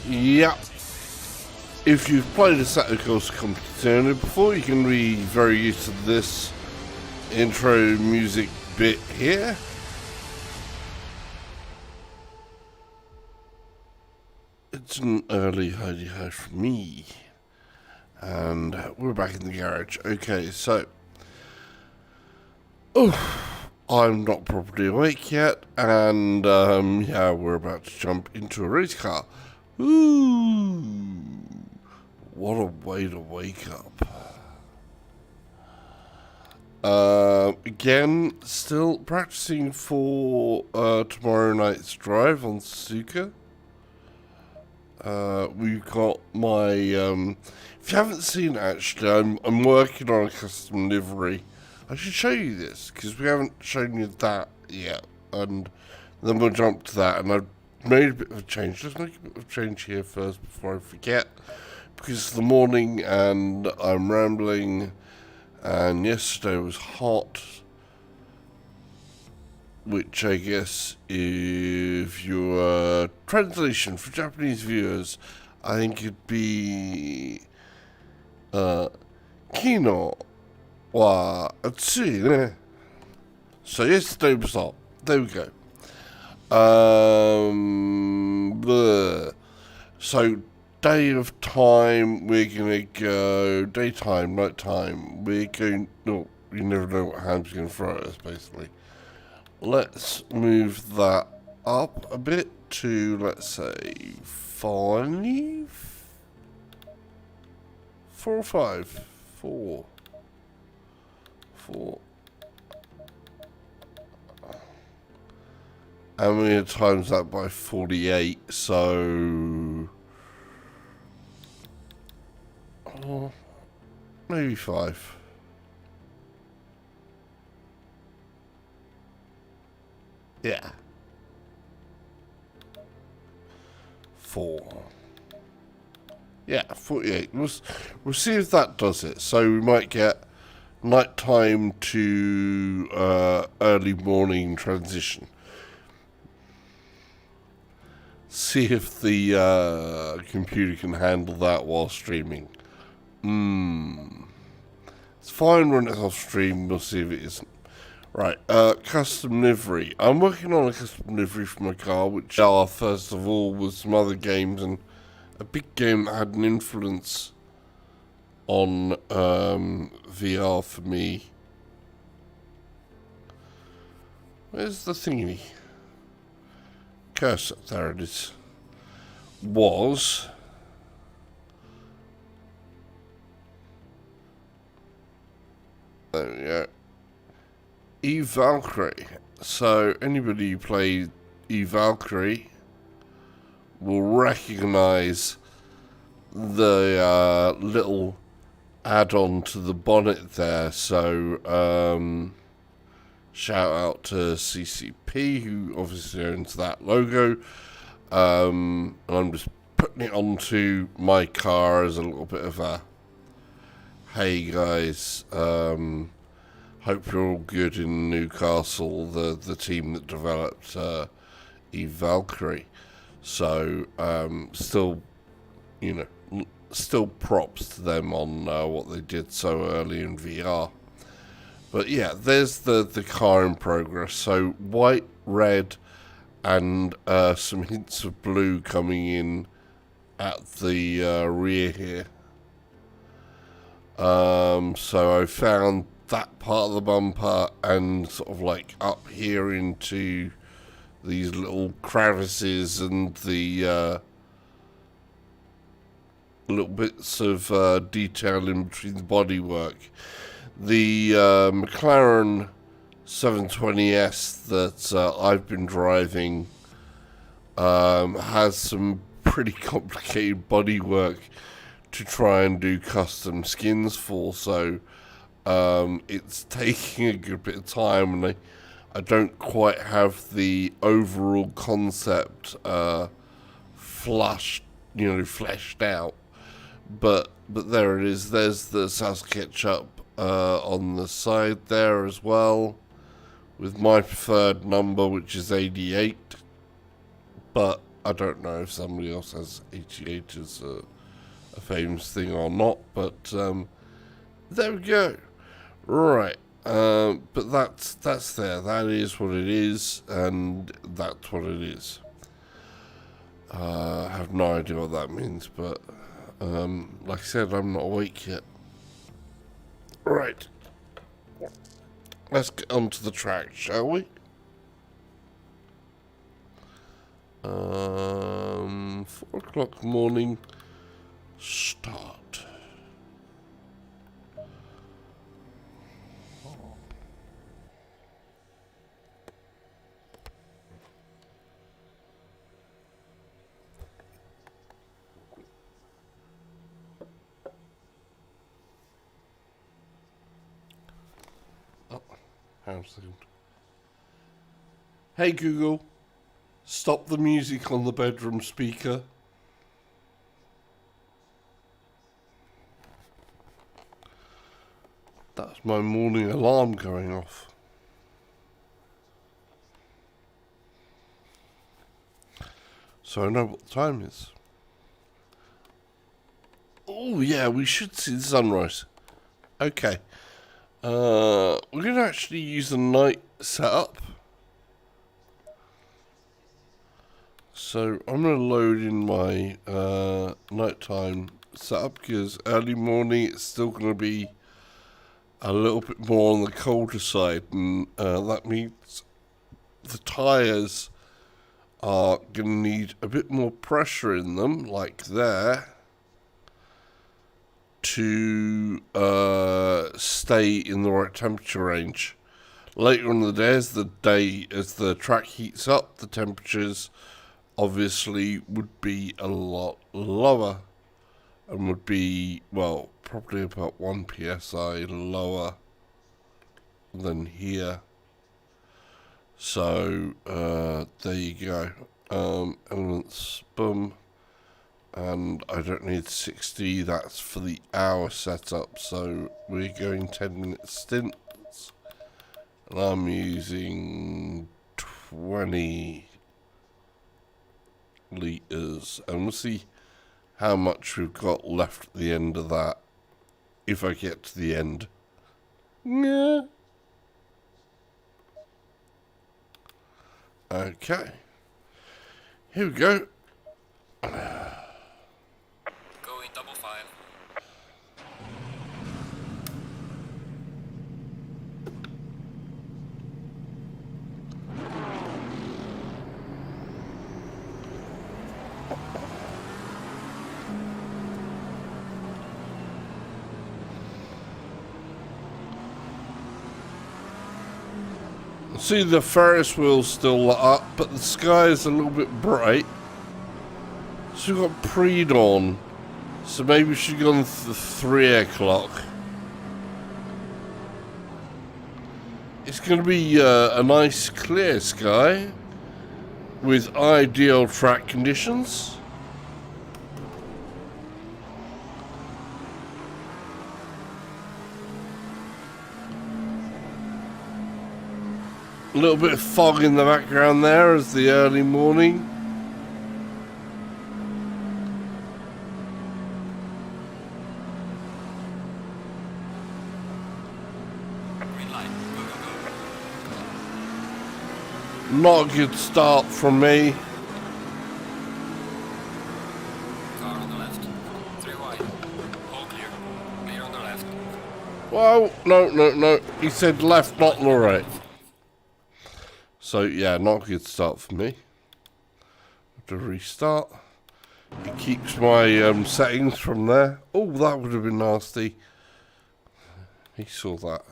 Yeah. If you've played Assetto Corsa Competizione before, you can be very used to this intro music bit here. It's an early hi-ho from me. And we're back in the garage. Okay, so... I'm not properly awake yet, and yeah, we're about to jump into a race car. Ooh, what a way to wake up. Again, still practicing for tomorrow night's drive on Suzuka. We've got my, if you haven't seen it actually, I'm working on a custom livery. I should show you this, because we haven't shown you that yet, and then we'll jump to that, and I've made a bit of a change. Let's make a bit of a change here first before I forget, because it's the morning, and I'm rambling, and yesterday was hot, which I guess, if you're translation for Japanese viewers, I think it'd be, Kino. So yesterday was hot. There we go. So day of time, we're gonna go daytime, nighttime. We're going. No, you never know what hand's gonna throw at us. Basically, let's move that up a bit to, let's say, 5, 4 or 5, 4. And we're going to times that by 48, so... maybe 5. Yeah. 4. Yeah, 48. We'll see if that does it. So we might get nighttime to early morning transition. See if the computer can handle that while streaming. It's fine when it's off stream, we'll see if it isn't. Right, custom livery. I'm working on a custom livery for my car, which first of all was some other games, and a big game that had an influence on VR for me. Where's the thingy? Cursor, there it is. Was there we go. Valkyrie. So anybody who played Valkyrie will recognize the little add-on to the bonnet there, so shout out to CCP, who obviously owns that logo, and I'm just putting it onto my car as a little bit of a, hey guys, hope you're all good in Newcastle, the team that developed Valkyrie, so still, you know, still props to them on what they did so early in VR. But yeah, there's the car in progress. So white, red, and some hints of blue coming in at the rear here. So I found that part of the bumper and sort of like up here into these little crevices and the little bits of detail in between the bodywork. The McLaren 720S that I've been driving has some pretty complicated bodywork to try and do custom skins for, so it's taking a good bit of time, and I don't quite have the overall concept fleshed out. But there it is. There's the South Ketchup on the side there as well, with my preferred number, which is 88. But I don't know if somebody else has 88 as a famous thing or not, but there we go. Right, but that's there. That is what it is, and that's what it is. I have no idea what that means, but like I said, I'm not awake yet. Right, let's get onto the track, shall we? 4 o'clock morning, start. Oh, hang on a second. Hey Google, stop the music on the bedroom speaker. That's my morning alarm going off. So I know what the time is. Oh yeah, we should see the sunrise. Okay. We're going to actually use the night setup. So I'm going to load in my nighttime setup because early morning it's still going to be a little bit more on the colder side, and that means the tyres are going to need a bit more pressure in them, like there, to stay in the right temperature range. Later in the day, as the track heats up, the temperatures obviously would be a lot lower and would be, well, probably about 1 psi lower than here. So there you go. Elements, boom. And I don't need 60, that's for the hour setup, so we're going 10-minute stints. And I'm using 20 litres, and we'll see how much we've got left at the end of that, if I get to the end. Yeah. Okay. Here we go. Going double file. See, the Ferris wheel's still up, but the sky is a little bit bright. So we've got pre-dawn. So maybe we should go on 3 o'clock. It's going to be a nice clear sky with ideal track conditions. A little bit of fog in the background there as the early morning. Green light. Go, go, go. Not a good start from me. Car on the left. 3 wide. All clear. Clear on the left. Whoa, no. He said left, not the right. So yeah, not a good start for me. Have to restart. It keeps my settings from there. Oh, that would have been nasty. He saw that.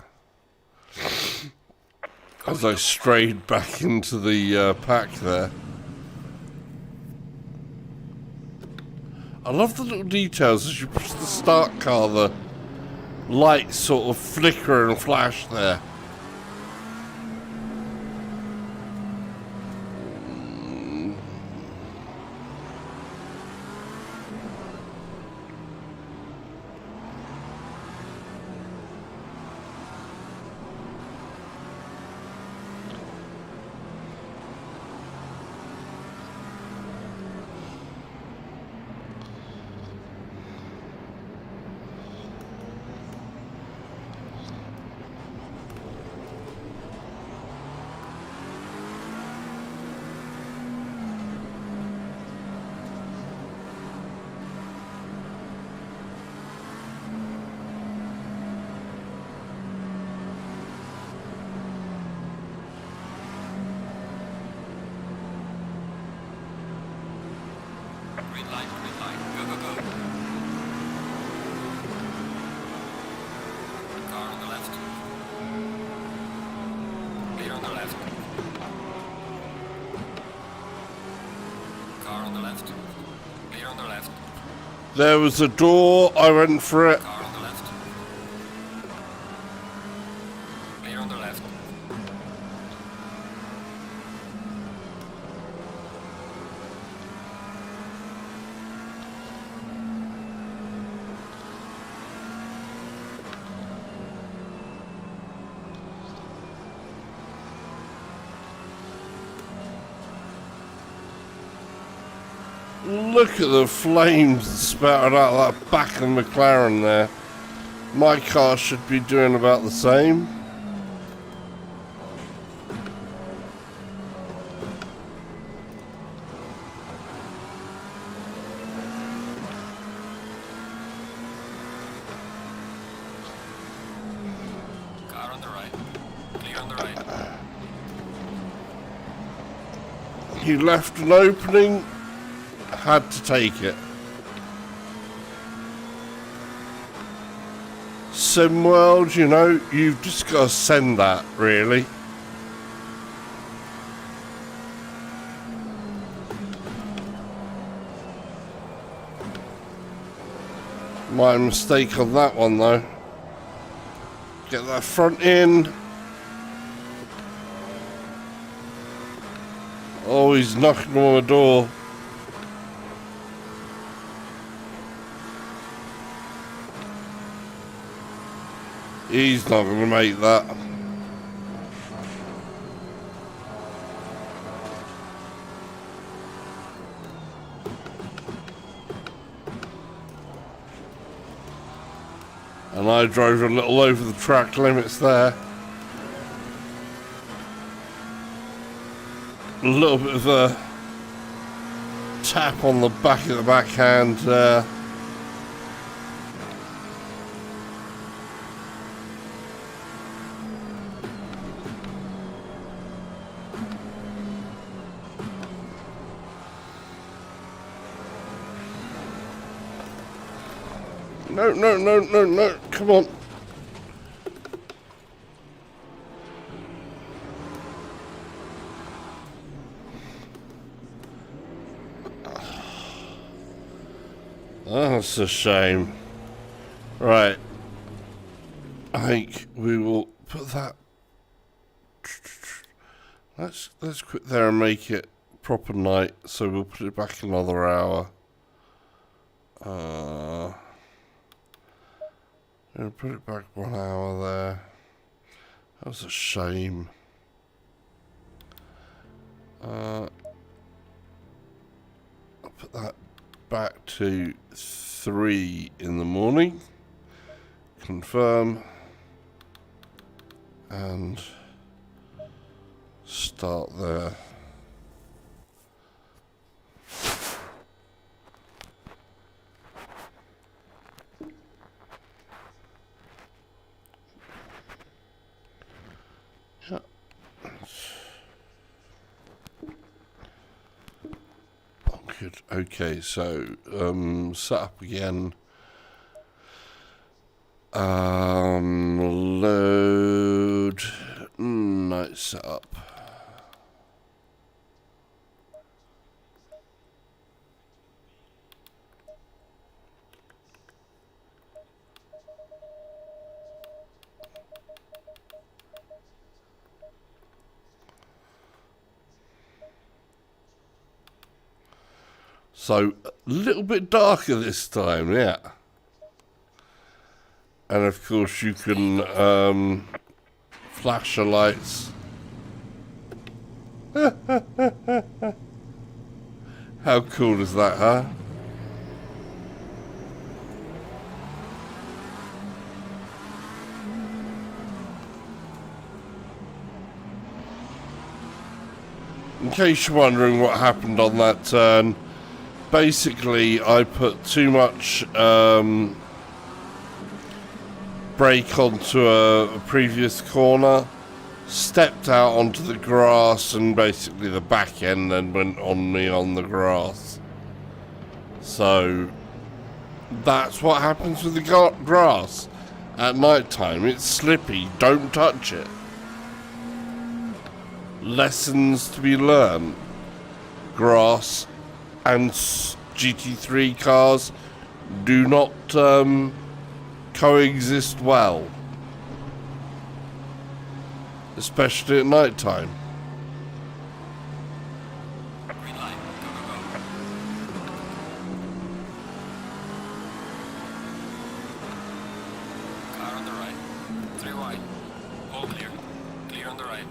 As I strayed back into the pack there. I love the little details as you push the start car, the lights sort of flicker and flash there. on the left. There was a door, I went for it. Car on the left. Clear on the left. Look at the flames spouting out that back of the McLaren there. My car should be doing about the same. Car on the right. Clear on the right. He left an opening, had to take it. SimWorld, you know, you've just got to send that, really. My mistake on that one, though. Get that front in. Oh, he's knocking on the door. He's not going to make that. And I drove a little over the track limits there. A little bit of a tap on the back of the backhand there. No, come on. Oh, that's a shame. Right. I think we will put that. Let's quit there and make it proper night. So we'll put it back another hour. I'll put it back 1 hour there. That was a shame. I'll put that back to 3 in the morning. Confirm. And start there. Good. Okay, so set up again. Load night setup. So, a little bit darker this time, yeah. And of course you can flash your lights. How cool is that, huh? In case you're wondering what happened on that turn, basically I put too much brake onto a previous corner, stepped out onto the grass, and basically the back end then went on me on the grass. So that's what happens with the grass at night time. It's slippy, don't touch it. Lessons to be learned. Grass and GT3 cars do not coexist well, especially at night time. Green light. Go, go, go. Car on the right. 3 wide. All clear. Clear on the right.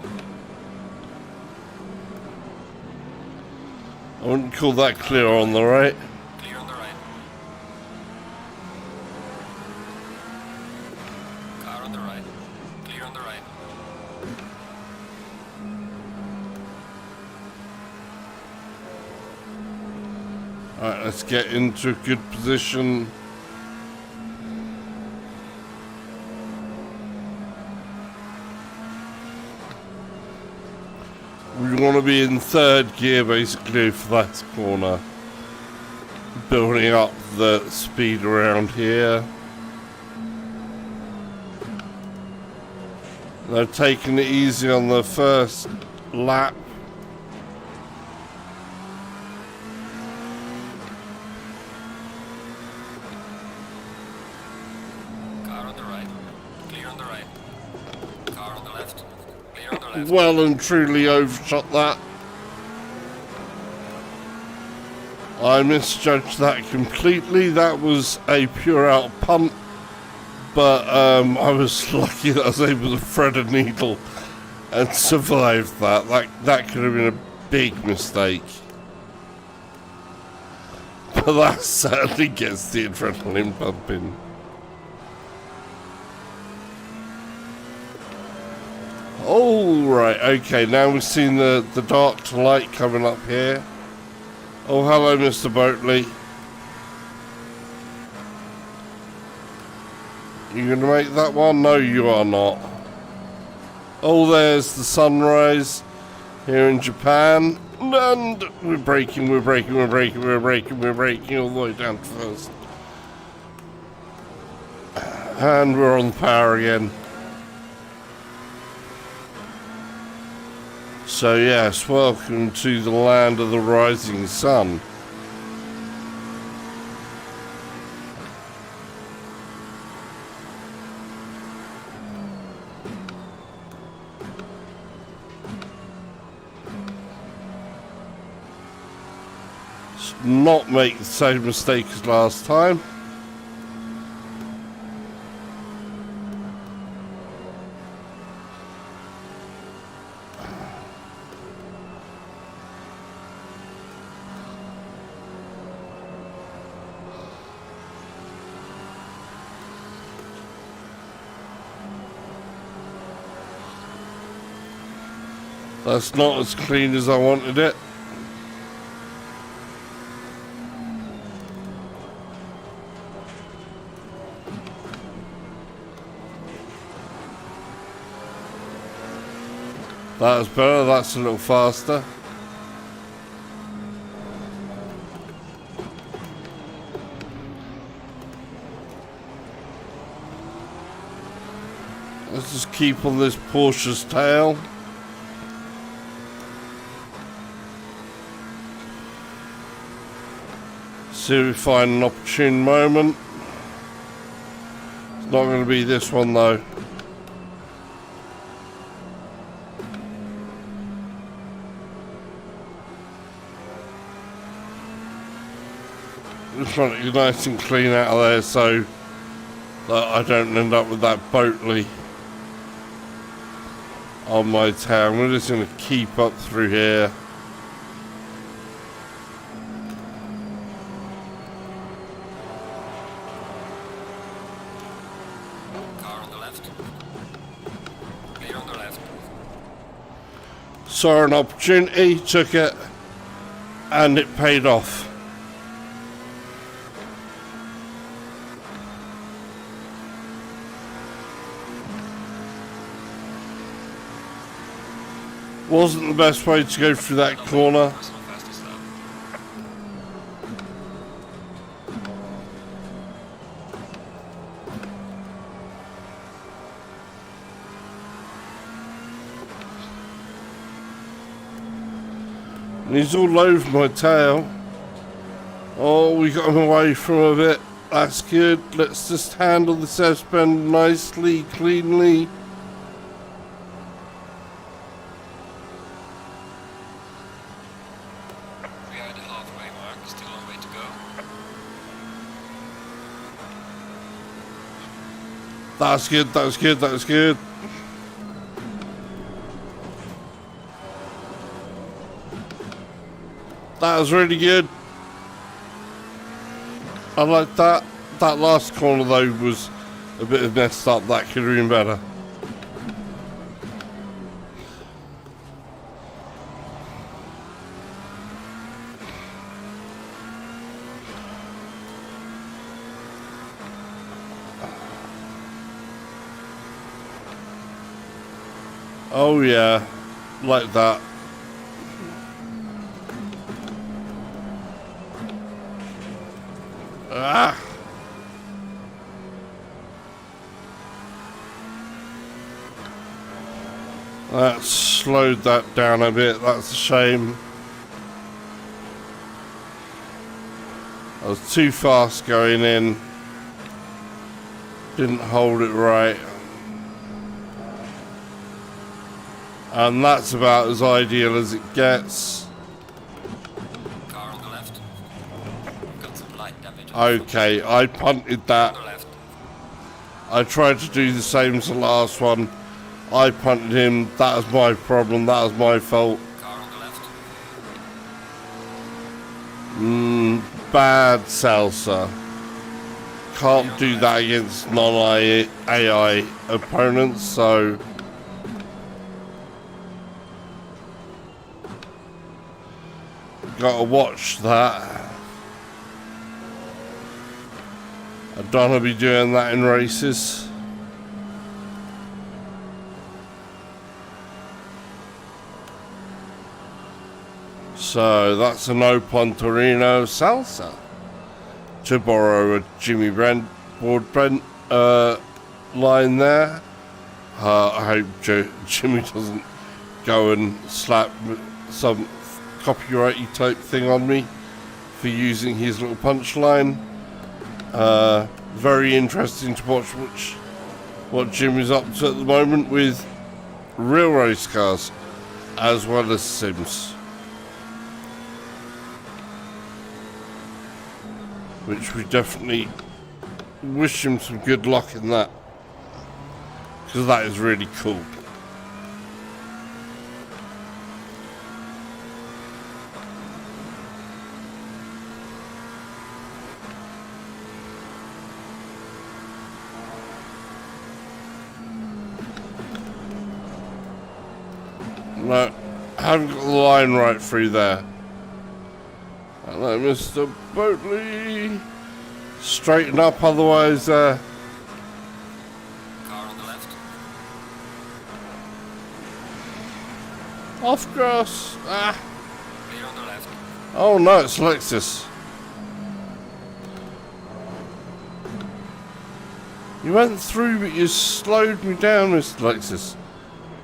I wouldn't call that clear on the right. Clear on the right. Car on the right. Clear on the right. Alright, let's get into a good position. We want to be in third gear basically for that corner. Building up the speed around here. They're taking it easy on the first lap. Car on the right. Clear on the right. Car on the left. Clear on the left. Well and truly overshot that. I misjudged that completely. That was a pure out punt. But I was lucky that I was able to thread a needle and survive that. That could have been a big mistake. But that certainly gets the adrenaline pumping. Alright, okay, now we've seen the dark to light coming up here. Oh, hello, Mr. Boatley. You gonna make that one? No, you are not. Oh, there's the sunrise here in Japan. And we're braking all the way down to first. And we're on the power again. So yes, welcome to the land of the rising sun. Let's not make the same mistake as last time. That's not as clean as I wanted it. That's better, that's a little faster. Let's just keep on this Porsche's tail. See if we find an opportune moment. It's not going to be this one though. Just want it nice and clean out of there so that I don't end up with that Boatley on my tail. We're just going to keep up through here. Car on the left. Clear on the left. Saw an opportunity, took it, and it paid off. Wasn't the best way to go through that corner. Personal fastest lap. And he's all over my tail. Oh, we got him away from a bit. That's good. Let's just handle this S-bend nicely, cleanly. We are at the halfway mark, still a long way to go. That's good, that's good, that's good. That was really good. I like that. That last corner though was a bit messed up. That could have been better. Oh yeah, like that. Ah! That slowed that down a bit, that's a shame. I was too fast going in. Didn't hold it right. And that's about as ideal as it gets. Car on the left. Got some light damage. Okay, I punted that. On the left. I tried to do the same as the last one. I punted him. That was my problem. That was my fault. Car on the left. Bad salsa. Can't do that against non-AI opponents, so... Gotta watch that. I don't want to be doing that in races. So that's a no Pontorino salsa. To borrow a Jimmy Broadbent line there. I hope Jimmy doesn't go and slap some copyrighty type thing on me for using his little punchline. Very interesting to watch what Jim is up to at the moment with real race cars as well as sims, which we definitely wish him some good luck in that, because that is really cool. No, I haven't got the line right through there. Hello, Mr. Boatley. Straighten up, otherwise, Car on the left. off grass. Ah. Clear on the left. Oh no, it's Lexus. You went through, but you slowed me down, Mr. Lexus.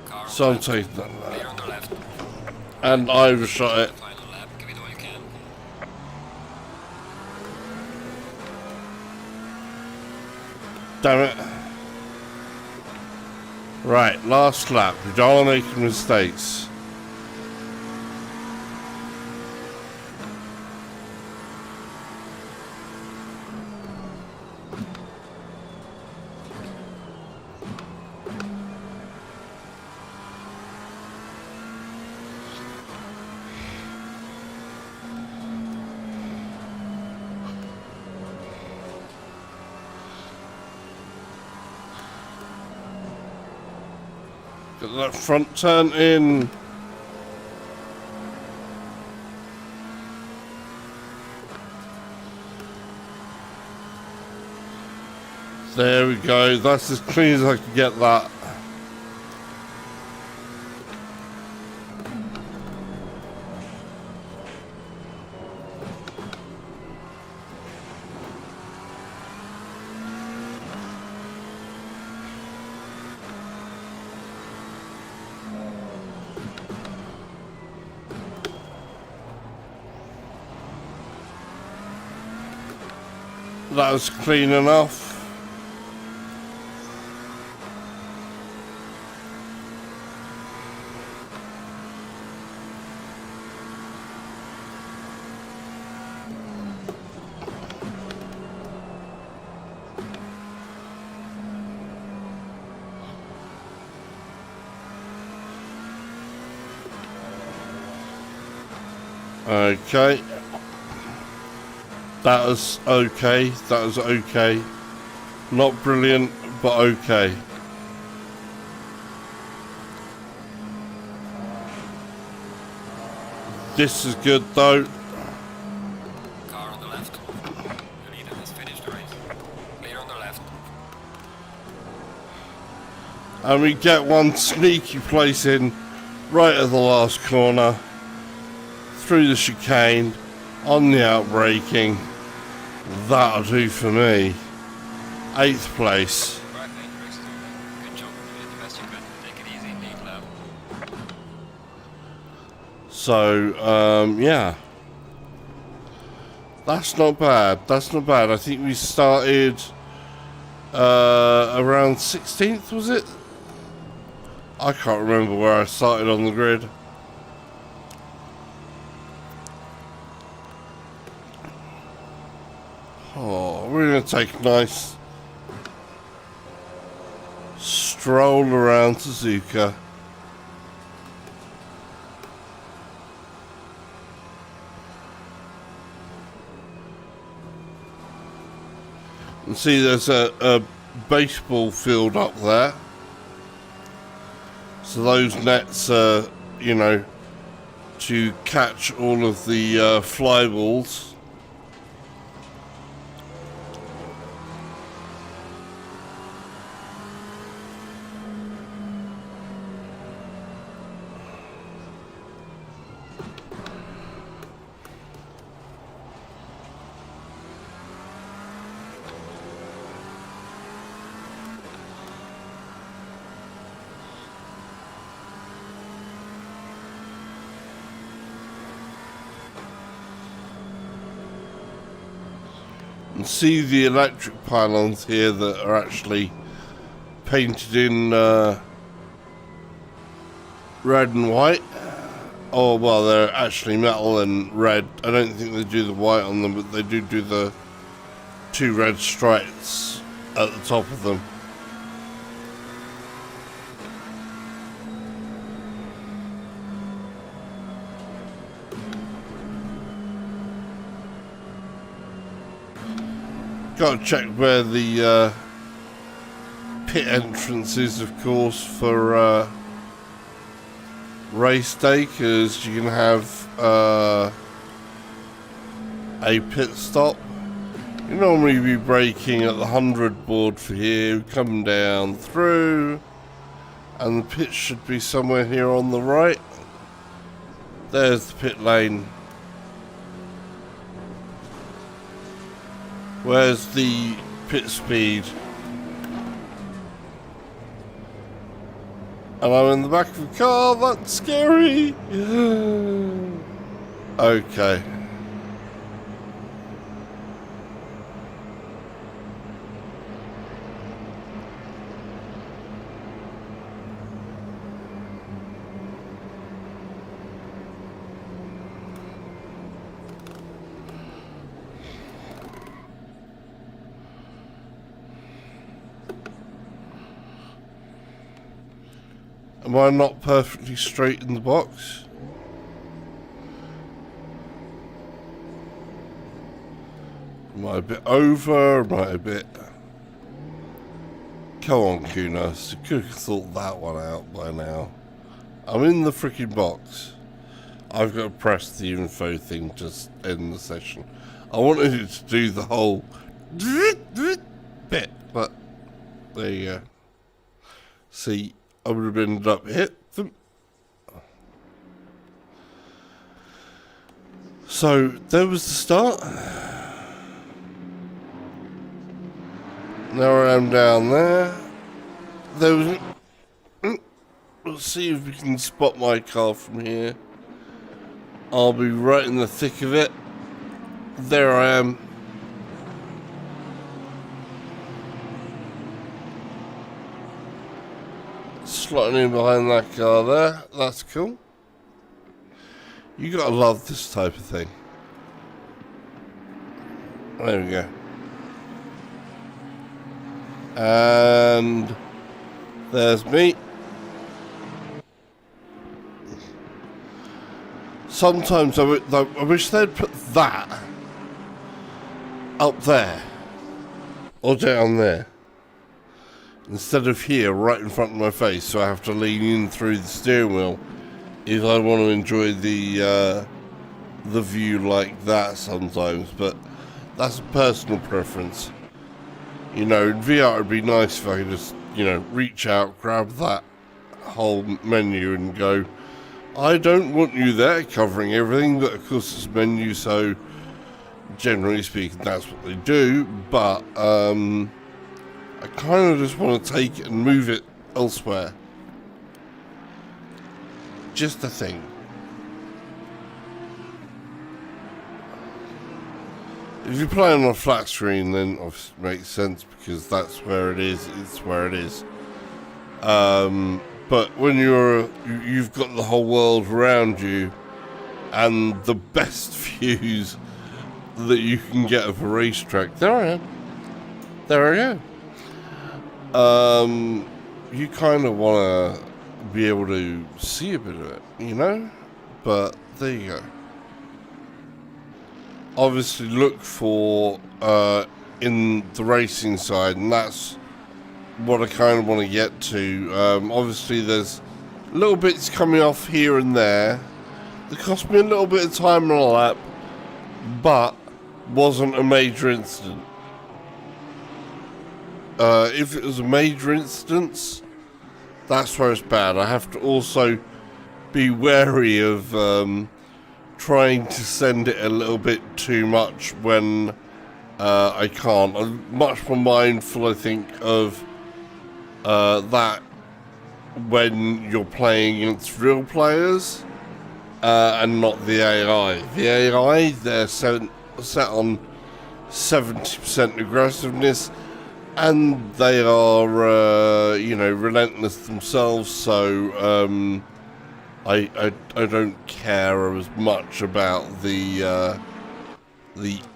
Car on So the I'm left. taking that. Clear on the left. And I overshot it. Final lap. Give it all you can. Damn it. Right, last lap. We don't want to make mistakes. Get that front turn in. There we go. That's as clean as I can get that. That was clean enough. Okay. That was okay. That was okay. Not brilliant, but okay. This is good though. Car on the left. The leader has finished the race. Clear on the left. And we get one sneaky place in right at the last corner. Through the chicane. On the outbraking. That'll do for me. 8th place. Right, mate. Good job. You did the best you could. Take it easy. Lead lap. So, yeah. That's not bad. That's not bad. I think we started around 16th, was it? I can't remember where I started on the grid. Oh, we're going to take a nice stroll around Suzuka. And see there's a baseball field up there. So those nets are, you know, to catch all of the fly balls. And see the electric pylons here that are actually painted in red and white. Oh, well, they're actually metal and red. I don't think they do the white on them, but they do the 2 red stripes at the top of them. Got to check where the pit entrance is, of course, for race day, because you can have a pit stop. You normally be braking at the 100 board for here, come down through, and the pit should be somewhere here on the right. There's the pit lane. Where's the pit speed? And I'm in the back of the car, that's scary. Okay. Am I not perfectly straight in the box? Am I a bit over? Am I a bit... Come on, Kunos. You could have thought that one out by now. I'm in the freaking box. I've got to press the info thing to end the session. I wanted it to do the whole bit, but there you go. See, I would have ended up hit them. So there was the start. Now I am down there. There was. Let's see if we can spot my car from here. I'll be right in the thick of it. There I am. slotting in behind that car there. That's cool. You gotta love this type of thing. There we go. And there's me. Sometimes I wish they'd put that up there or down there instead of here right in front of my face, so I have to lean in through the steering wheel if I want to enjoy the view like that sometimes. But that's a personal preference. You know, in VR it'd be nice if I could just, you know, reach out, grab that whole menu and go, I don't want you there covering everything, but of course it's menu, so generally speaking that's what they do. But I kind of just want to take it and move it elsewhere. Just a thing. If you're playing on a flat screen, then obviously it makes sense because that's where it is. It's where it is. But when you've got the whole world around you and the best views that you can get of a racetrack, there I am. There I go. You kind of want to be able to see a bit of it, you know? But there you go. Obviously look for in the racing side, and that's what I kind of want to get to. Obviously there's little bits coming off here and there that cost me a little bit of time on a lap, but wasn't a major incident. If it was a major instance, that's where it's bad. I have to also be wary of trying to send it a little bit too much when I can't. I'm much more mindful, I think, of that when you're playing against real players and not the AI. The AI, they're set on 70% aggressiveness, and they are, you know, relentless themselves. So I don't care as much about the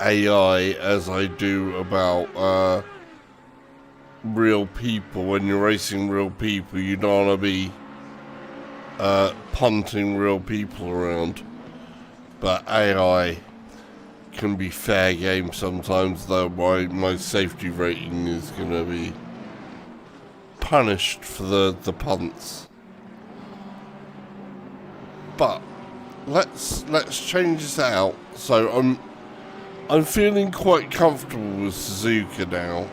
AI as I do about real people. When you're racing real people, you don't want to be punting real people around. But AI can be fair game sometimes, though my safety rating is going to be punished for the punts. But let's change this out. So I'm feeling quite comfortable with Suzuka now,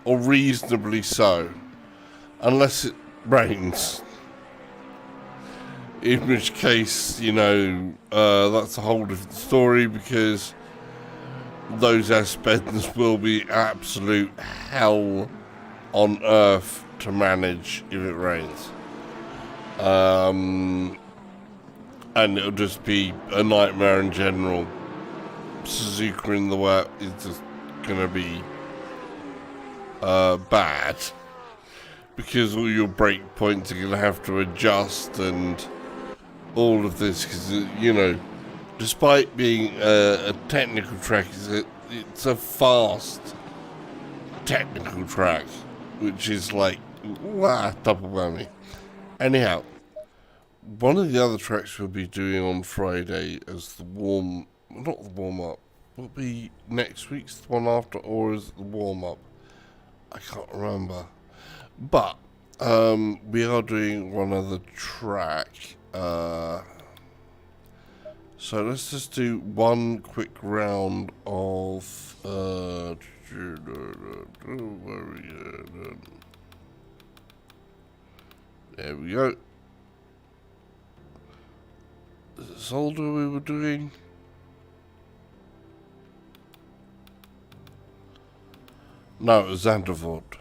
or reasonably so, unless it rains. In which case, you know, that's a whole different story, because those S-bends will be absolute hell on earth to manage if it rains. And it'll just be a nightmare in general. Suzuka in the wet is just gonna be bad, because all your brake points are gonna have to adjust and all of this, because, you know, despite being a technical track, it's a fast technical track, which is like, double whammy. Anyhow, one of the other tracks we'll be doing on Friday as the not the warm-up, will be next week's the one after, or is it the warm-up? I can't remember. But we are doing one other track. So let's just do one quick round of there we go. Is it Solder we were doing? No, it was Zandervoort.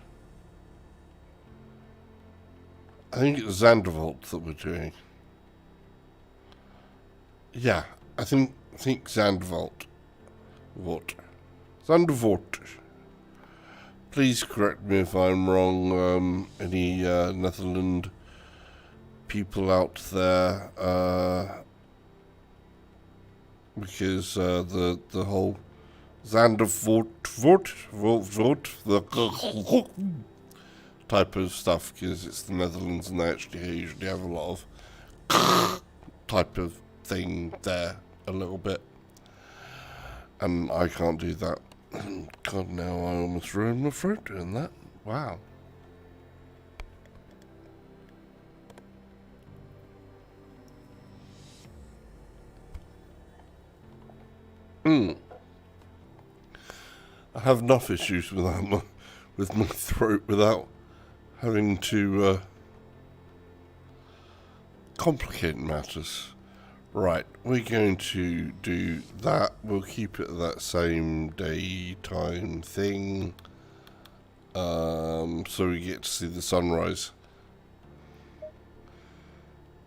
I think it was Zandervoort that we're doing. Yeah, I think Zandervoort. Zandervoort. Please correct me if I'm wrong, any Netherlands people out there, because the whole Zandervoort the type of stuff, because it's the Netherlands and they actually usually have a lot of type of thing there a little bit, and I can't do that. God, now I almost ruined my throat doing that. Wow. I have enough issues with my throat without having to complicate matters. Right, we're going to do that. We'll keep it that same daytime thing, so we get to see the sunrise.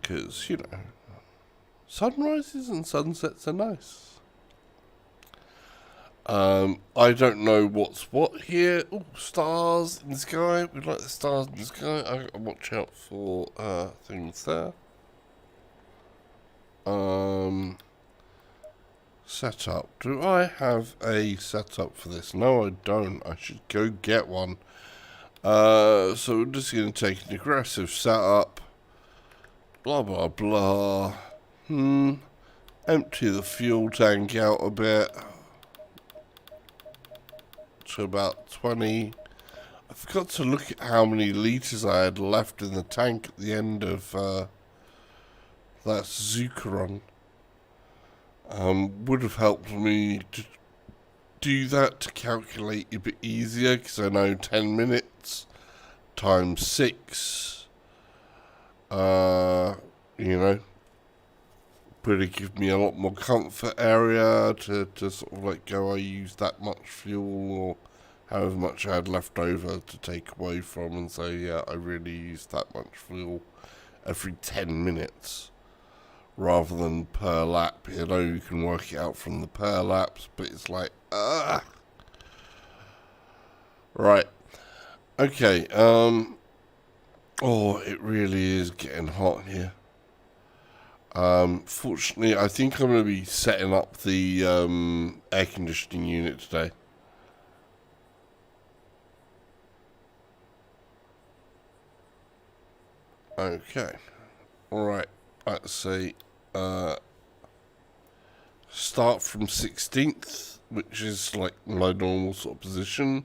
Because, you know, sunrises and sunsets are nice. I don't know what's what here. Oh, stars in the sky. We like the stars in the sky. I gotta watch out for things there. Setup. Do I have a setup for this? No, I don't. I should go get one. So we're just going to take an aggressive setup. Blah, blah, blah. Empty the fuel tank out a bit. To about 20. I forgot to look at how many litres I had left in the tank at the end of that Zuccheron. Would have helped me to do that to calculate a bit easier, because I know 10 minutes times 6, you know, would give me a lot more comfort area to sort of like go, I use that much fuel or however much I had left over to take away from, and say, yeah, I really used that much fuel every 10 minutes. Rather than per lap, you know, you can work it out from the per laps, but it's like, Right. Okay, oh, it really is getting hot here. Fortunately, I think I'm going to be setting up the, air conditioning unit today. Okay. Alright, let's see. Start from 16th, which is like my normal sort of position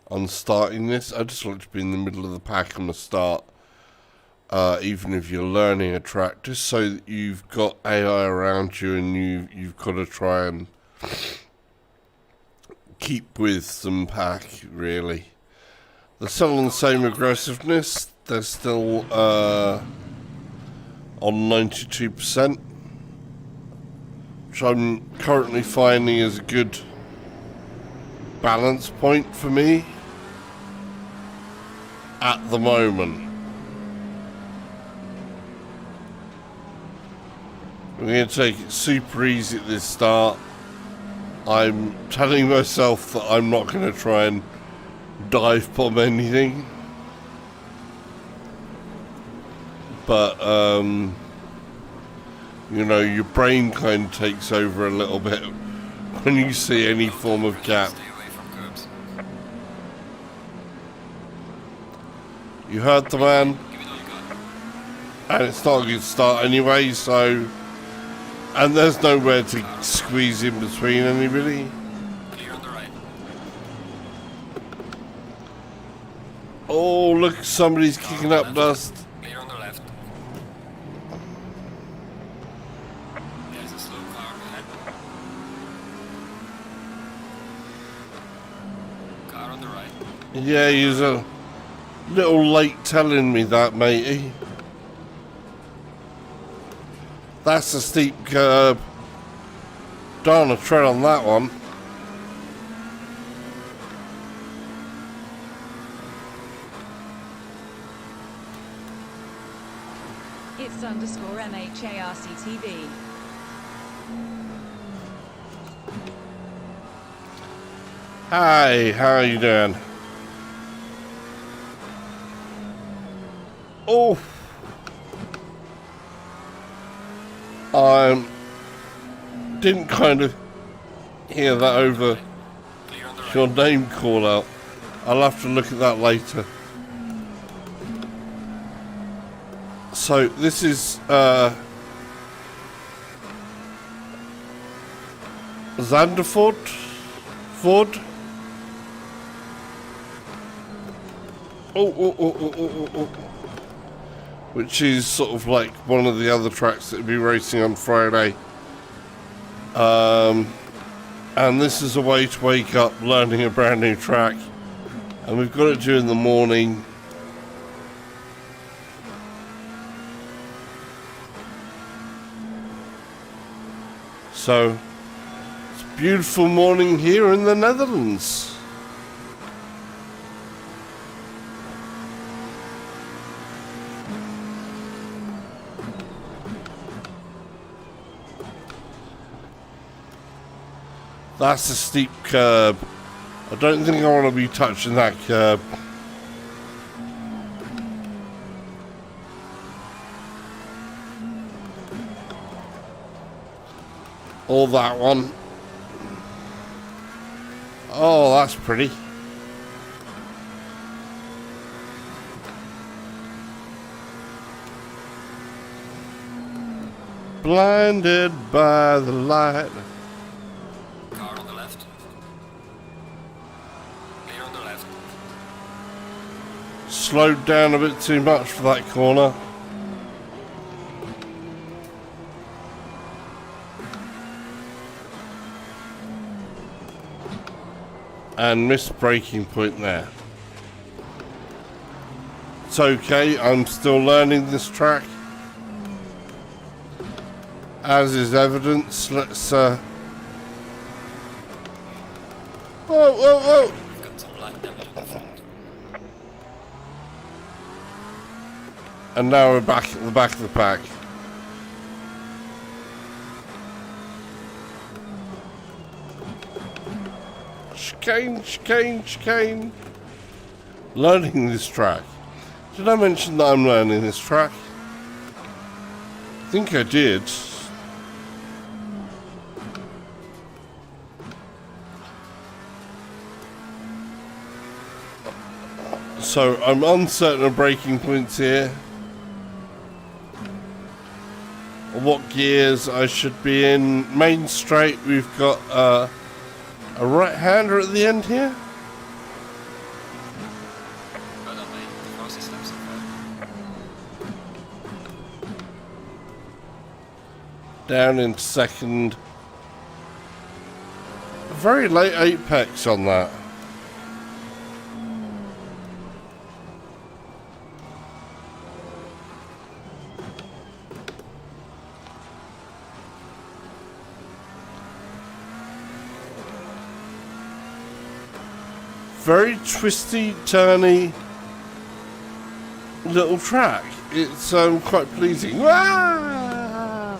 on starting this. I just like to be in the middle of the pack on the start, even if you're learning a track, just so that you've got AI around you and you've got to try and keep with some pack, really. They're still on the same aggressiveness. They're still on 92%, which I'm currently finding is a good balance point for me at the moment. We're going to take it super easy at this start. I'm telling myself that I'm not going to try and dive bomb anything. But, you know, your brain kind of takes over a little bit when you see any form of gap. Stay away from curbs. You heard the man, Give it all you got. and it's not a good start anyway, so... And there's nowhere to squeeze in between anybody. Clear on the right. Oh, look, somebody's kicking up dust. Clear on the left. There's a slow car ahead. Car on the right. Yeah, you're a little late telling me that, matey. That's a steep curb. Darn a tread on that one. It's _ MHARCTV. Hi, how are you doing? Oh, I didn't kind of hear that over Clear on the right. your name call out. I'll have to look at that later. So this is Zanderford Ford. Oh. Which is sort of like one of the other tracks that will be racing on Friday. And this is a way to wake up learning a brand new track. And we've got it due in the morning. So, it's a beautiful morning here in the Netherlands. That's a steep curb. I don't think I want to be touching that curb. Or that one. Oh, that's pretty. Blinded by the light. Car on the left. Clear on the left. Slowed down a bit too much for that corner. And missed braking point there. It's okay, I'm still learning this track. As is evidence, let's whoa. We've got some light damage on the front. And now we're back at the back of the pack. Chicane. Learning this track. Did I mention that I'm learning this track? I think I did. So I'm uncertain of braking points here. What gears I should be in. Main straight, we've got a right-hander at the end here. Well done, mate. No systems so far. Down into second. Very late apex on that. Very twisty, turny little track. It's quite pleasing. Ah!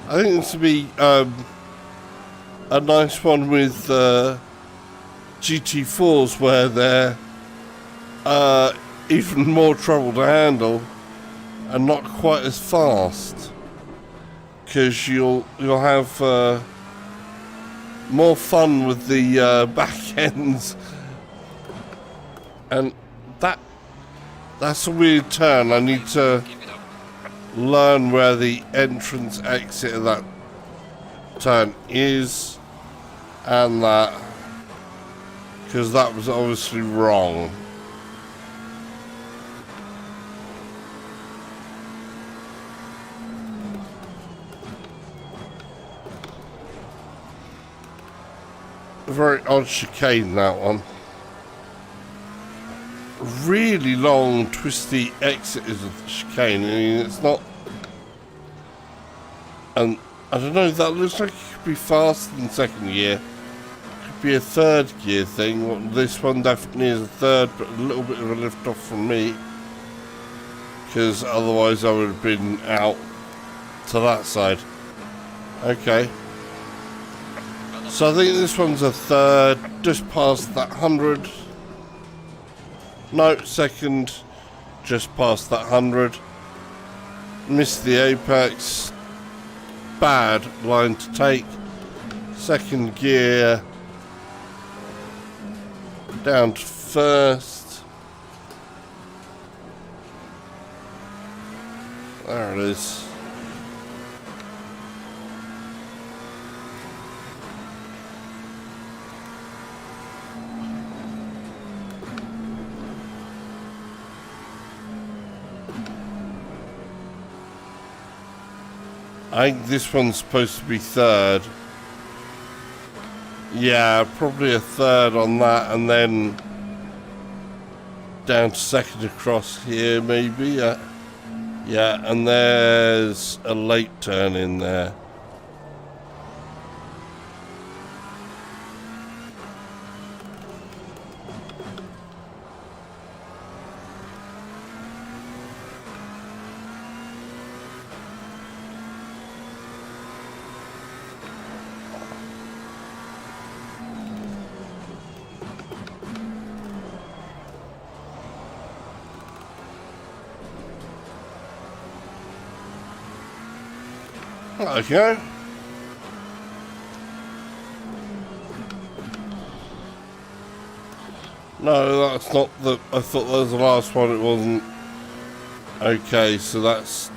I think this would be a nice one with GT4s where they're even more trouble to handle and not quite as fast, because you'll have more fun with the back ends. And that's a weird turn. I need to Keep it up. learn where the entrance exit of that turn is, and that, because that was obviously wrong. A very odd chicane, that one. Really long, twisty exit is a chicane. I mean, it's not. And I don't know, that looks like it could be faster than second gear. Could be a third gear thing. Well, this one definitely is a third, but a little bit of a lift off from me, because otherwise I would have been out to that side. Okay. So I think this one's a third, just past that 100. No, second, just past that 100. Missed the apex. Bad line to take. Second gear. Down to first. There it is. I think this one's supposed to be third. Yeah, probably a third on that, and then down to second across here, maybe. Yeah, and there's a late turn in there. Okay. No, that's not the... I thought that was the last one, it wasn't. Okay, so that's...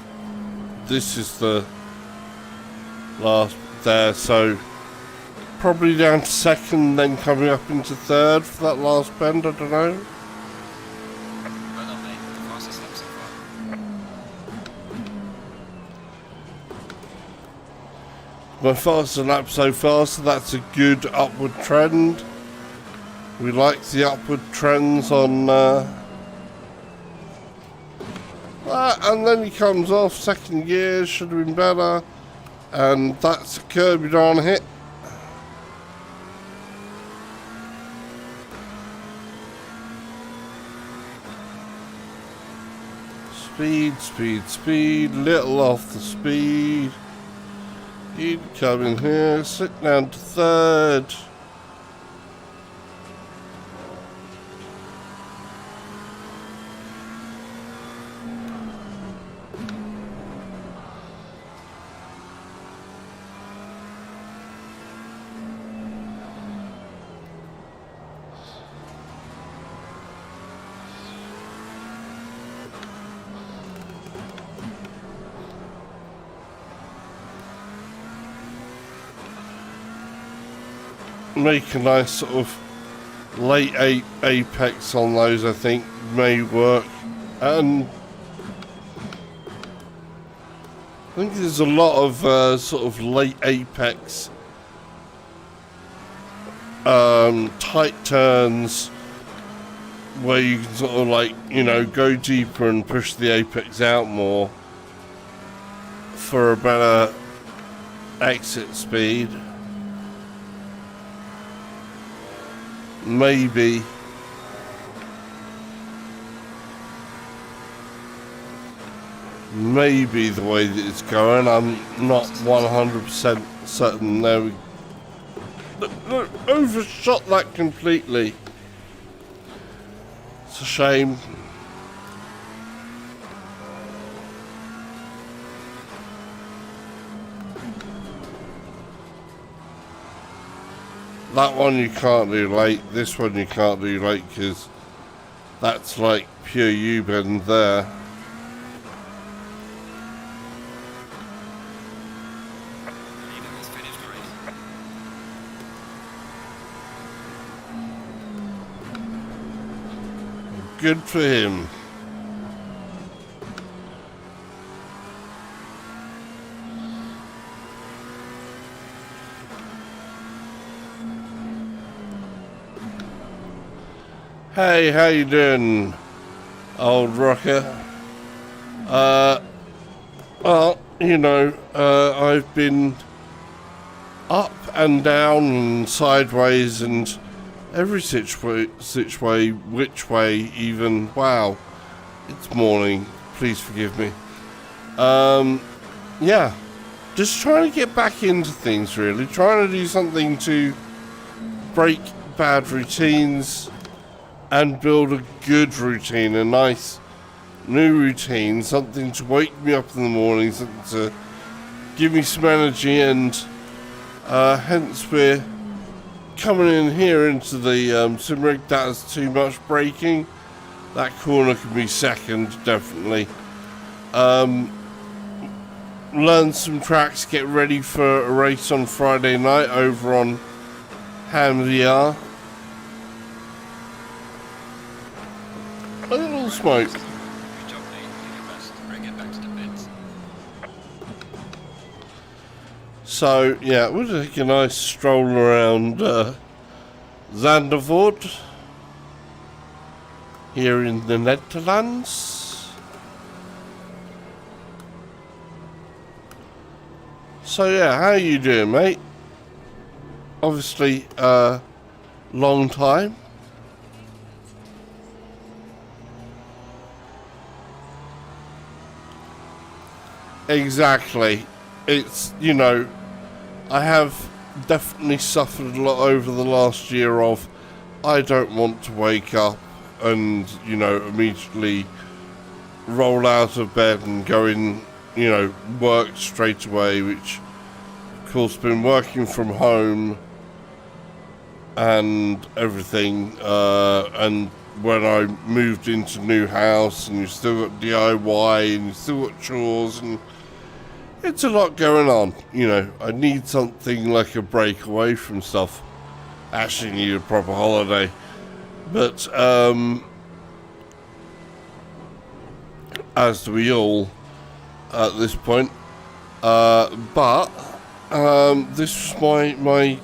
This is the last there, so... Probably down to second, then coming up into third for that last bend, I don't know. Well done, mate. The fastest lap so far. My fastest lap so far, so that's a good upward trend. We like the upward trends on that, and then he comes off second gear, should have been better, and that's a Kirby down hit. Speed, little off the speed. He'd come in here, sit down to third. Make a nice sort of late apex on those, I think may work. And I think there's a lot of sort of late apex tight turns where you can sort of like, you know, go deeper and push the apex out more for a better exit speed. Maybe the way that it's going. I'm not 100% certain. There we look, overshot that completely. It's a shame. That one you can't do late, this one you can't do late because that's like pure U-bend there. Leading has finished the race. Good for him. Hey, how you doing, old rocker? Well, you know, I've been up and down and sideways and every which way even. Wow, it's morning. Please forgive me. Yeah, just trying to get back into things, really. Trying to do something to break bad routines and build a good routine, a nice new routine, something to wake me up in the morning, something to give me some energy, and hence we're coming in here into the simrig. That has too much braking. That corner can be second, definitely. Learn some tracks, get ready for a race on Friday night over on Ham VR. A little smoke. Good job, mate. You did your best. Bring it back to the pits. So, yeah, we'll take a nice stroll around Zandvoort here in the Netherlands. So, yeah, how you doing, mate? Obviously, long time. Exactly. It's, you know, I have definitely suffered a lot over the last year of I don't want to wake up and, you know, immediately roll out of bed and go in, you know, work straight away, which, of course, been working from home and everything, and when I moved into new house and you've still got DIY and you've still got chores and it's a lot going on, you know. I need something like a break away from stuff. Actually need a proper holiday. But, as do we all at this point. But this was my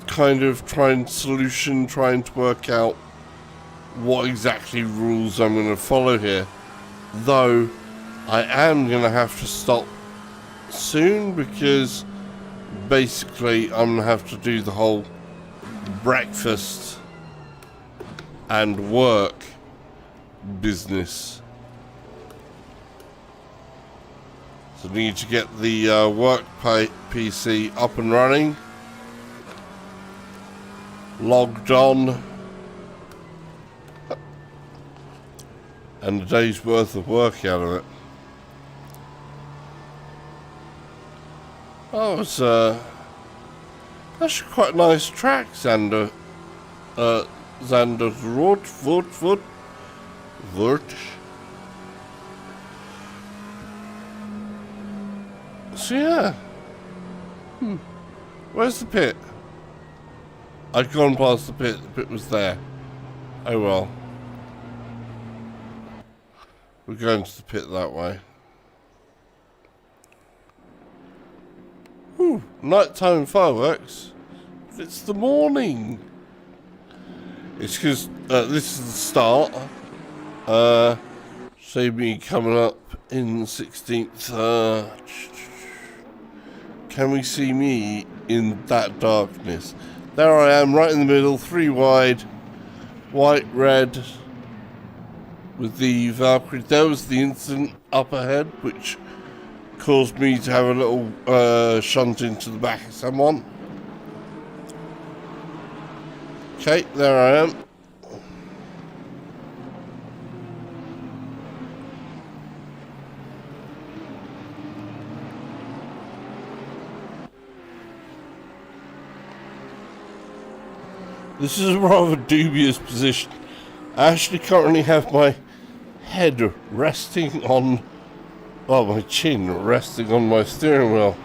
kind of trying to work out what exactly rules I'm going to follow here. Though, I am going to have to stop soon because basically I'm gonna have to do the whole breakfast and work business. So I need to get the work PC up and running, logged on, and a day's worth of work out of it. Oh, it's actually quite a nice track, Xander. Xander's Road, Vort. So yeah. Where's the pit? I'd gone past the pit was there. Oh well. We're going to the pit that way. Ooh, nighttime fireworks. It's the morning. It's because this is the start. See me coming up in the 16th. Can we see me in that darkness? There I am, right in the middle, 3 wide, white, red, with the Valkyrie. There was the incident up ahead, which caused me to have a little shunt into the back of someone. Okay, there I am. This is a rather dubious position. I actually currently have my head resting on, well, my chin resting on my steering wheel.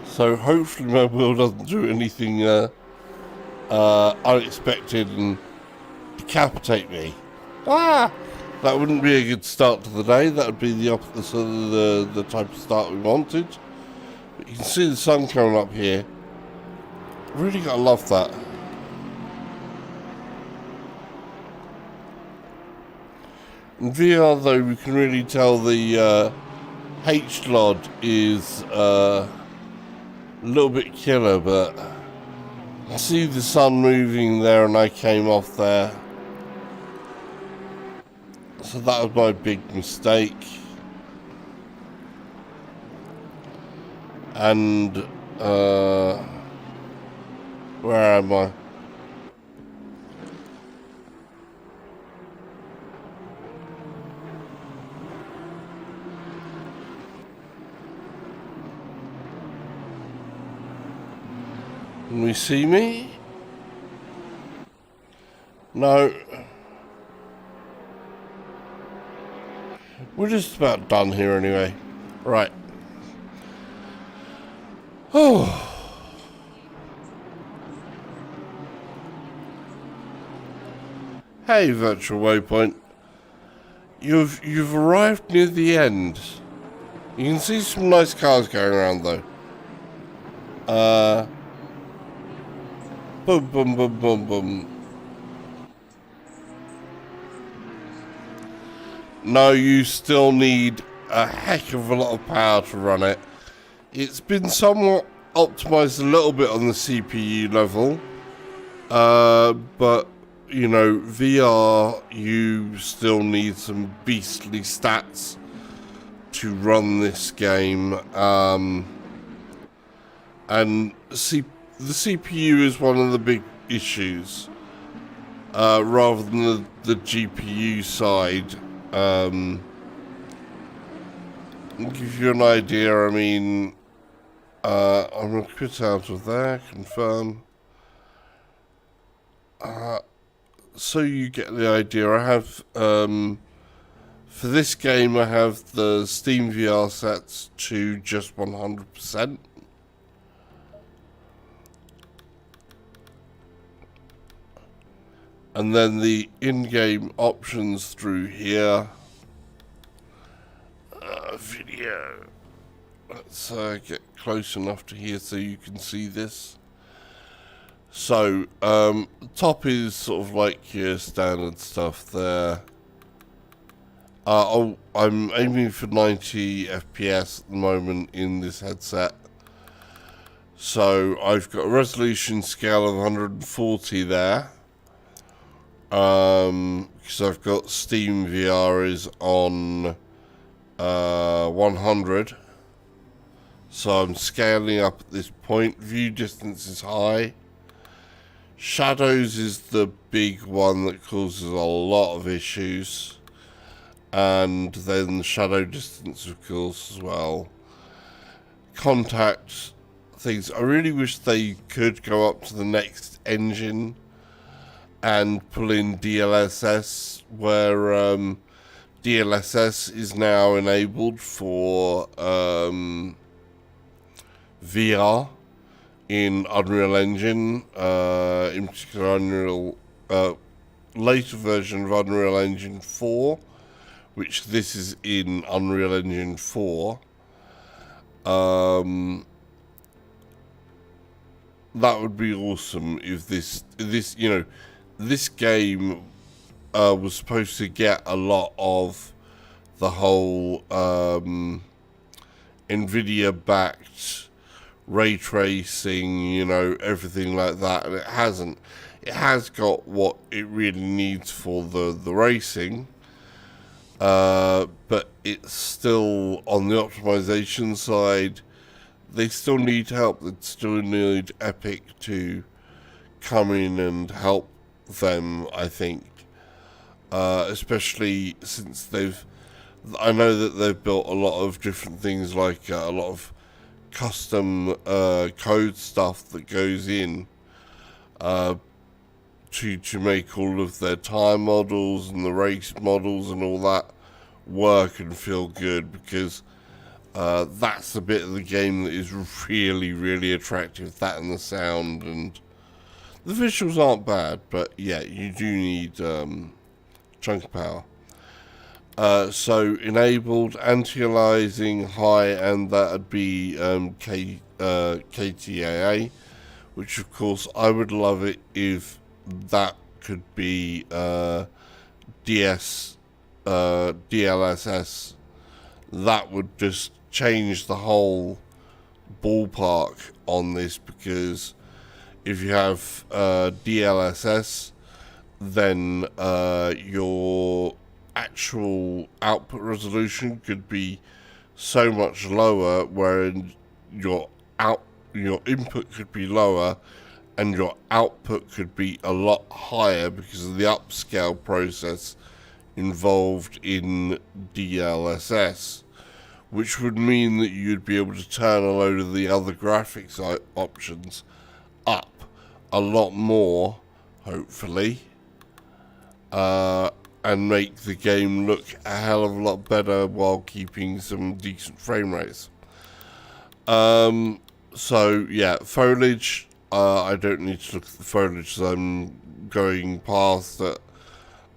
So hopefully my wheel doesn't do anything unexpected and decapitate me. Ah! That wouldn't be a good start to the day. That would be the opposite of the type of start we wanted. But you can see the sun coming up here. Really gotta love that. In VR though, we can really tell the H-Lod is a little bit killer, but I see the sun moving there and I came off there. So that was my big mistake. And where am I? Can we see me? No. We're just about done here anyway. Right. Oh. Hey, virtual waypoint. You've arrived near the end. You can see some nice cars going around though. Boom, boom, boom, boom, boom. No, you still need a heck of a lot of power to run it. It's been somewhat optimized a little bit on the CPU level. But, you know, VR, you still need some beastly stats to run this game. And the CPU is one of the big issues, rather than the GPU side. I'll give you an idea. I mean, I'm going to quit out of there, confirm. So you get the idea. I have, for this game, I have the Steam VR sets to just 100%. And then the in-game options through here. Video. Let's get close enough to here so you can see this. So, top is sort of like your standard stuff there. I'm aiming for 90 FPS at the moment in this headset. So, I've got a resolution scale of 140 there. Because I've got Steam VR is on 100. So I'm scaling up at this point. View distance is high. Shadows is the big one that causes a lot of issues. And then shadow distance, of course, as well. Contact things. I really wish they could go up to the next engine and pull in DLSS, where DLSS is now enabled for VR in Unreal Engine, in particular later version of Unreal Engine 4, which this is in Unreal Engine 4. That would be awesome if this you know, this game was supposed to get a lot of the whole NVIDIA-backed ray tracing, you know, everything like that, and it hasn't. It has got what it really needs for the racing, but it's still, on the optimization side, they still need help. They still need Epic to come in and help them, I think, especially since I know that they've built a lot of different things, like a lot of custom code stuff that goes in to make all of their time models and the race models and all that work and feel good, because that's the bit of the game that is really, really attractive, that and the sound. And the visuals aren't bad, but yeah, you do need chunk power. So enabled anti-aliasing high, and that would be KTAA, which of course I would love it if that could be DLSS. That would just change the whole ballpark on this, because if you have DLSS, then your actual output resolution could be so much lower, wherein your input could be lower and your output could be a lot higher because of the upscale process involved in DLSS, which would mean that you'd be able to turn a load of the other graphics options up a lot more, hopefully, and make the game look a hell of a lot better while keeping some decent frame rates. So yeah, foliage, I don't need to look at the foliage, so I'm going past at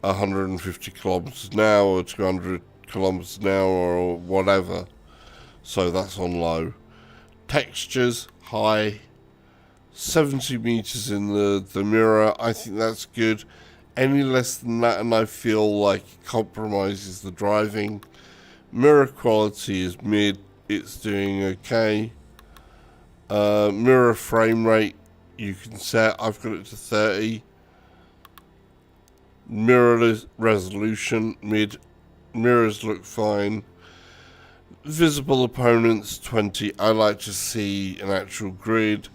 150 kilometers an hour or 200 kilometers an hour or whatever, so that's on low. Textures, high. 70 meters in the mirror, I think that's good. Any less than that and I feel like it compromises the driving. Mirror quality is mid, it's doing okay. Mirror frame rate you can set, I've got it to 30. Mirror resolution mid, mirrors look fine. Visible opponents 20, I like to see an actual grid.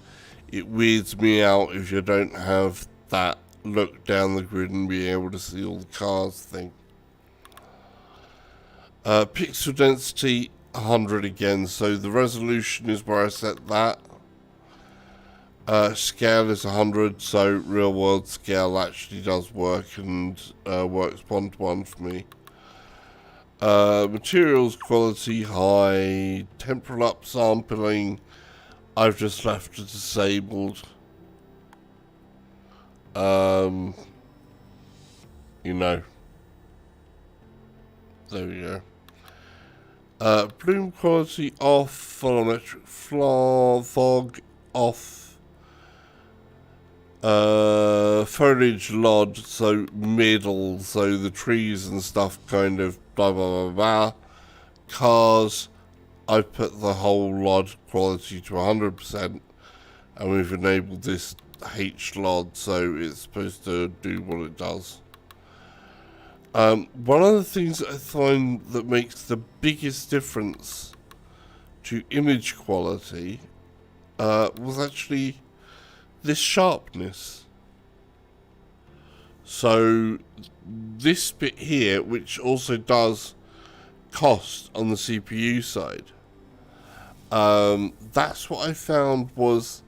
It weirds me out if you don't have that look down the grid and be able to see all the cars thing. Pixel density 100 again, so the resolution is where I set that. Scale is 100, so real world scale actually does work and works 1:1 for me. Materials quality high, temporal upsampling I've just left it disabled. You know, there we go. Bloom quality off, volumetric fog off. Foliage LOD, so middle, so the trees and stuff kind of blah blah blah blah. Cars, I put the whole LOD quality to 100%, and we've enabled this HLOD, so it's supposed to do what it does. One of the things that I find that makes the biggest difference to image quality was actually this sharpness. So this bit here, which also does cost on the CPU side, that's what I found was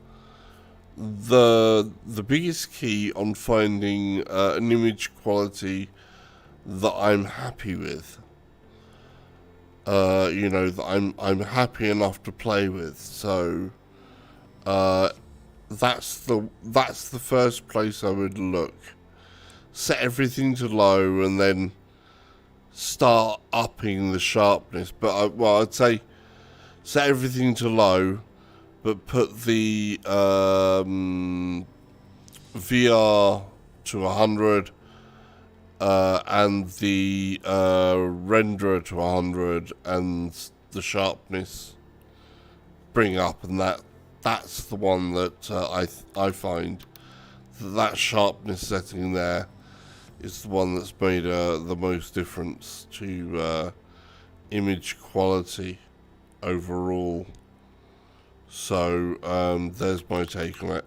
the biggest key on finding an image quality that I'm happy with. You know, that I'm happy enough to play with. So that's the first place I would look. Set everything to low and then start upping the sharpness. But I'd say set everything to low, but put the VR to 100 and the renderer to 100 and the sharpness bring up, and that's the one that I find that sharpness setting there is the one that's made the most difference to image quality overall. So there's my take on it,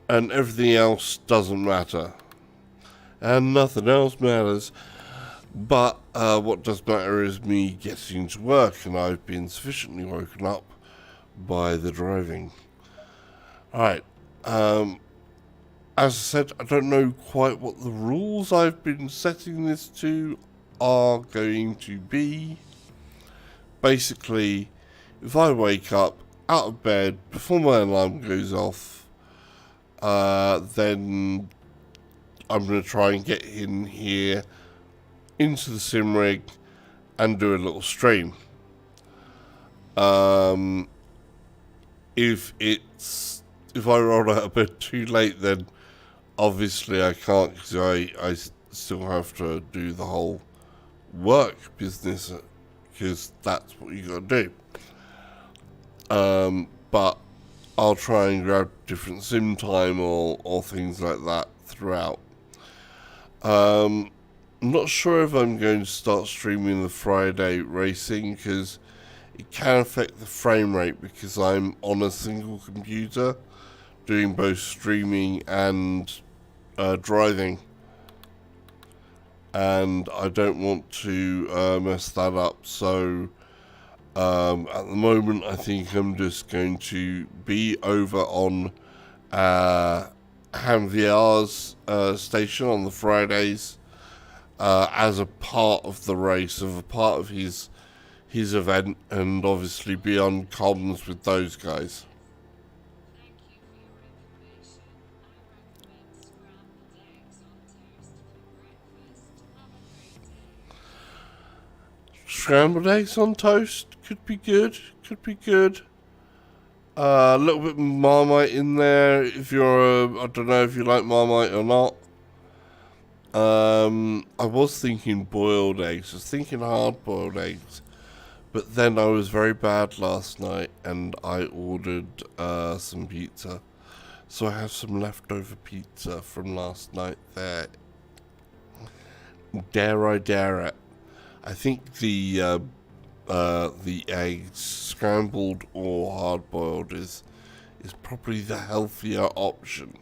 and everything else doesn't matter, and nothing else matters. But what does matter is me getting to work, and I've been sufficiently woken up by the driving. Alright, as I said, I don't know quite what the rules I've been setting this to are going to be. Basically, if I wake up out of bed before my alarm goes off, then I'm going to try and get in here into the simrig and do a little stream. If I roll out of bed too late, then obviously I can't, because I still have to do the whole work business, because that's what you got to do. But I'll try and grab different sim time or things like that throughout. I'm not sure if I'm going to start streaming the Friday racing, because it can affect the frame rate, because I'm on a single computer doing both streaming and driving, and I don't want to mess that up. So at the moment I think I'm just going to be over on Ham VR's station on the Fridays as a part of the race, of a part of his event, and obviously be on comms with those guys. Scrambled eggs on toast could be good. Could be good. A little bit of Marmite in there if you're I don't know if you like Marmite or not. I was thinking boiled eggs. I was thinking hard boiled eggs. But then I was very bad last night and I ordered some pizza. So I have some leftover pizza from last night there. Dare I dare it? I think the eggs, scrambled or hard-boiled, is probably the healthier option.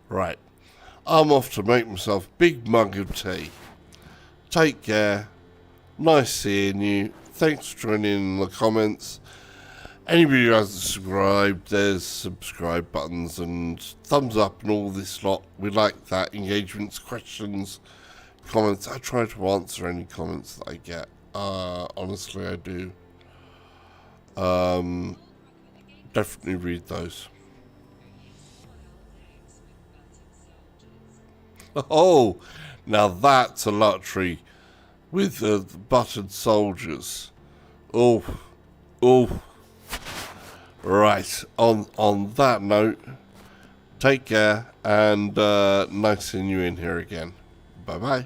Right, I'm off to make myself a big mug of tea. Take care. Nice seeing you. Thanks for joining in the comments. Anybody who hasn't subscribed, there's subscribe buttons and thumbs up and all this lot. We like that. Engagements, questions, comments. I try to answer any comments that I get. Honestly, I do. Definitely read those. Oh, now that's a luxury with the buttered soldiers. Oh. Right. On that note, take care and nice seeing you in here again. Bye bye.